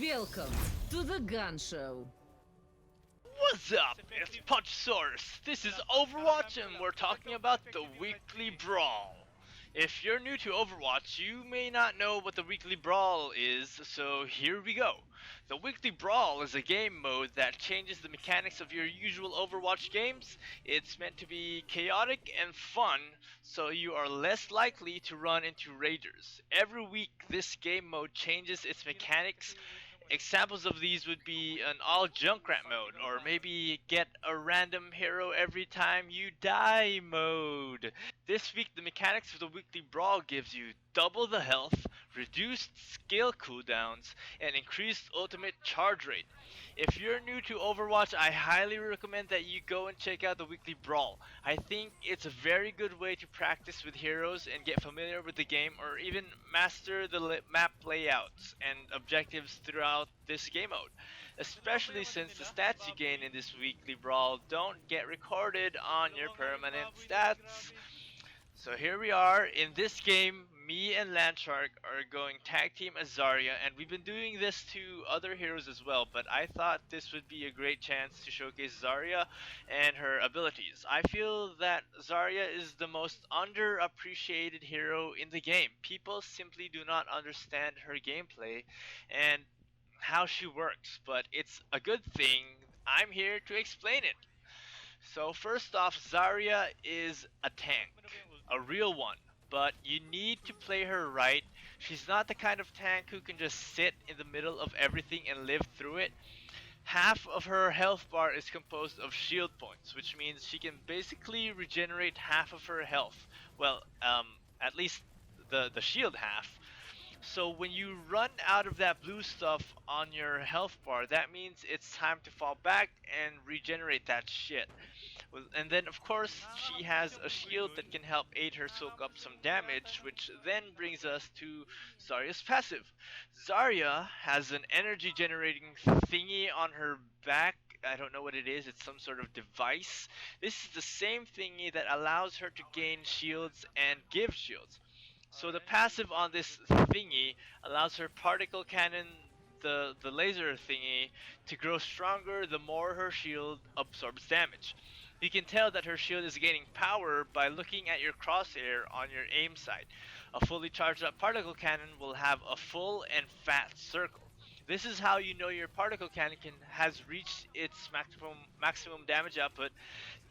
Welcome to the Gun Show. What's up? It's Punchsaurus. This is Overwatch and we're talking about the Weekly Brawl. If you're new to Overwatch, you may not know what the Weekly Brawl is, so here we go. The Weekly Brawl is a game mode that changes the mechanics of your usual Overwatch games. It's meant to be chaotic and fun, so you are less likely to run into raiders. Every week, this game mode changes its mechanics. Examples of these would be an all Junkrat mode, or maybe get a random hero every time you die mode. This week the mechanics of the Weekly Brawl gives you double the health, reduced skill cooldowns, and increased ultimate charge rate. If you're new to Overwatch, I highly recommend that you go and check out the Weekly Brawl. I think it's a very good way to practice with heroes and get familiar with the game, or even master the map layouts and objectives throughout this game mode. Especially since the stats you gain in this Weekly Brawl don't get recorded on your permanent stats. So here we are in this game. Me and Landshark are going tag team as Zarya, and we've been doing this to other heroes as well. But I thought this would be a great chance to showcase Zarya and her abilities. I feel that Zarya is the most underappreciated hero in the game. People simply do not understand her gameplay and how she works, but it's a good thing. I'm here to explain it. So first off, Zarya is a tank, a real one, but you need to play her right. She's not the kind of tank who can just sit in the middle of everything and live through it. Half of her health bar is composed of shield points, which means she can basically regenerate half of her health. Well, at least the shield half. So when you run out of that blue stuff on your health bar, that means it's time to fall back and regenerate that shit. And then of course she has a shield that can help aid her soak up some damage, which then brings us to Zarya's passive. Zarya has an energy generating thingy on her back. I don't know what it is, it's some sort of device. This is the same thingy that allows her to gain shields and give shields. So the passive on this thingy allows her particle cannon, the laser thingy, to grow stronger the more her shield absorbs damage. You can tell that her shield is gaining power by looking at your crosshair on your aim sight. A fully charged up particle cannon will have a full and fat circle. This is how you know your particle cannon has reached its maximum damage output.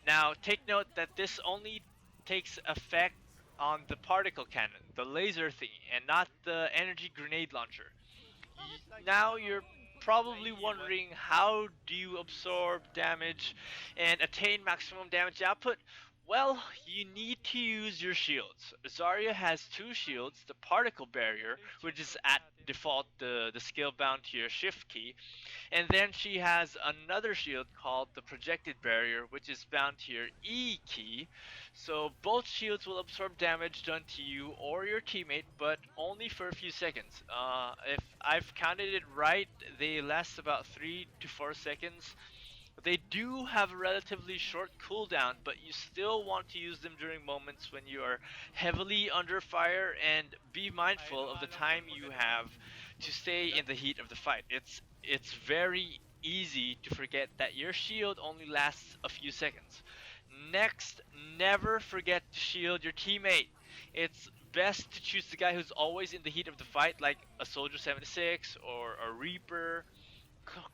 Now take note that this only takes effect on the particle cannon, the laser thingy, and not the energy grenade launcher. Now you're probably wondering, how do you absorb damage and attain maximum damage output? Well, you need to use your shields. Zarya has two shields, the particle barrier, which is at default the skill bound to your shift key, and then she has another shield called the projected barrier, which is bound to your E key. So both shields will absorb damage done to you or your teammate, but only for a few seconds. If I've counted it right, they last about 3 to 4 seconds. They do have a relatively short cooldown, but you still want to use them during moments when you are heavily under fire, and be mindful of the time you have to stay in the heat of the fight. It's very easy to forget that your shield only lasts a few seconds. Next, never forget to shield your teammate. It's best to choose the guy who's always in the heat of the fight, like a Soldier 76 or a Reaper.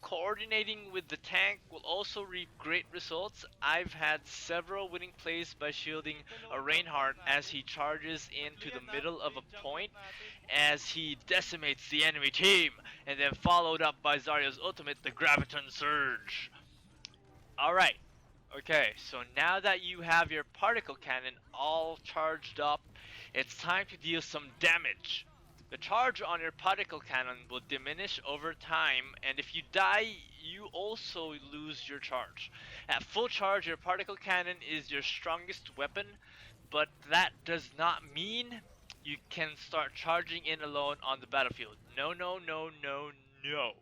Coordinating with the tank will also reap great results. I've had several winning plays by shielding a Reinhardt as he charges into the middle of a point as he decimates the enemy team, and then followed up by Zarya's ultimate, the Graviton Surge. Alright, okay, so now that you have your particle cannon all charged up, it's time to deal some damage. The charge on your particle cannon will diminish over time, and if you die, you also lose your charge. At full charge, your particle cannon is your strongest weapon, but that does not mean you can start charging in alone on the battlefield. No, no, no, no, no.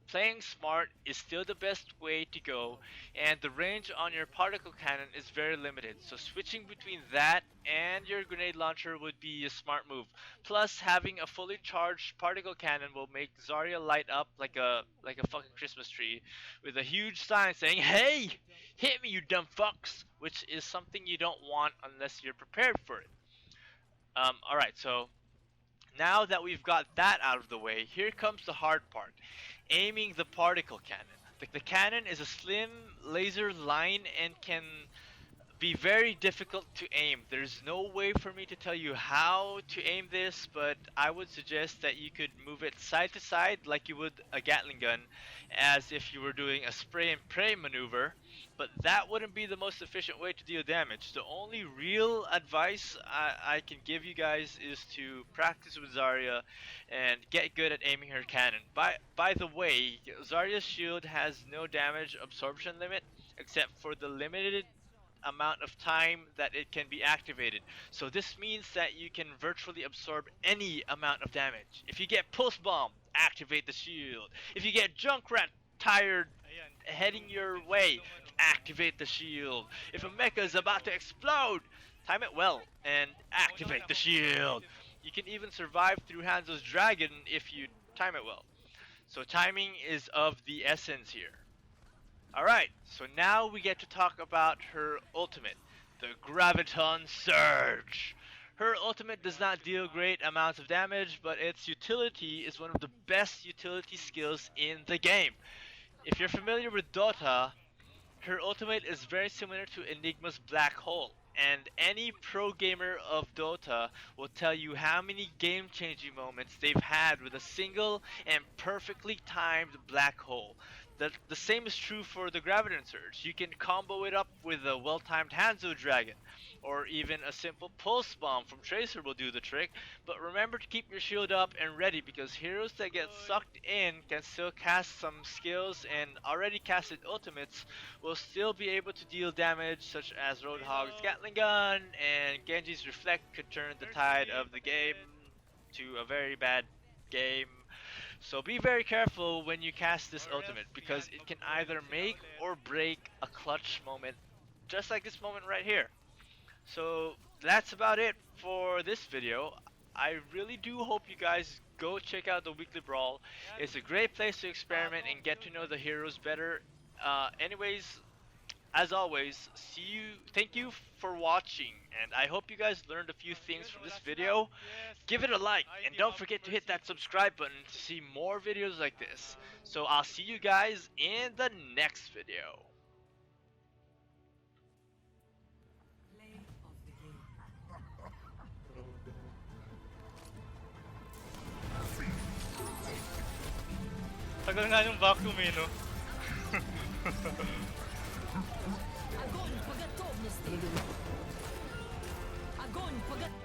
Playing smart is still the best way to go, and the range on your particle cannon is very limited, so switching between that and your grenade launcher would be a smart move. Plus, having a fully charged particle cannon will make Zarya light up like a fucking Christmas tree, with a huge sign saying, "Hey, hit me, you dumb fucks!" Which is something you don't want unless you're prepared for it. Alright, so now that we've got that out of the way, here comes the hard part, aiming the particle cannon. The cannon is a slim laser line and can be very difficult to aim. There's no way for me to tell you how to aim this, but I would suggest that you could move it side to side like you would a Gatling gun, as if you were doing a spray and pray maneuver. But that wouldn't be the most efficient way to deal damage. The only real advice I can give you guys is to practice with Zarya and get good at aiming her cannon. By the way, Zarya's shield has no damage absorption limit except for the limited amount of time that it can be activated. So this means that you can virtually absorb any amount of damage. If you get pulse bomb, activate the shield. If you get Junkrat tired heading your way, activate the shield. If a mecha is about to explode, time it well and activate the shield. You can even survive through Hanzo's dragon if you time it well. So timing is of the essence here. Alright, so now we get to talk about her ultimate, the Graviton Surge. Her ultimate does not deal great amounts of damage, but its utility is one of the best utility skills in the game. If you're familiar with Dota, her ultimate is very similar to Enigma's Black Hole, and any pro gamer of Dota will tell you how many game-changing moments they've had with a single and perfectly timed Black Hole. The same is true for the Graviton Surge. You can combo it up with a well-timed Hanzo Dragon, or even a simple Pulse Bomb from Tracer will do the trick, but remember to keep your shield up and ready, because heroes that get sucked in can still cast some skills, and already casted ultimates will still be able to deal damage, such as Roadhog's Gatling Gun, and Genji's Reflect could turn the tide of the game to a very bad game. So be very careful when you cast this ultimate, because it can either make or break a clutch moment, just like this moment right here. So that's about it for this video. I really do hope you guys go check out the Weekly Brawl. It's a great place to experiment and get to know the heroes better. Anyways, as always, thank you for watching, and I hope you guys learned a few things from this video. Give it a like, and don't forget to hit that subscribe button to see more videos like this. So I'll see you guys in the next video. Tagal nga yung vacuum eh, no? Огонь по готовности! Огонь по готовности!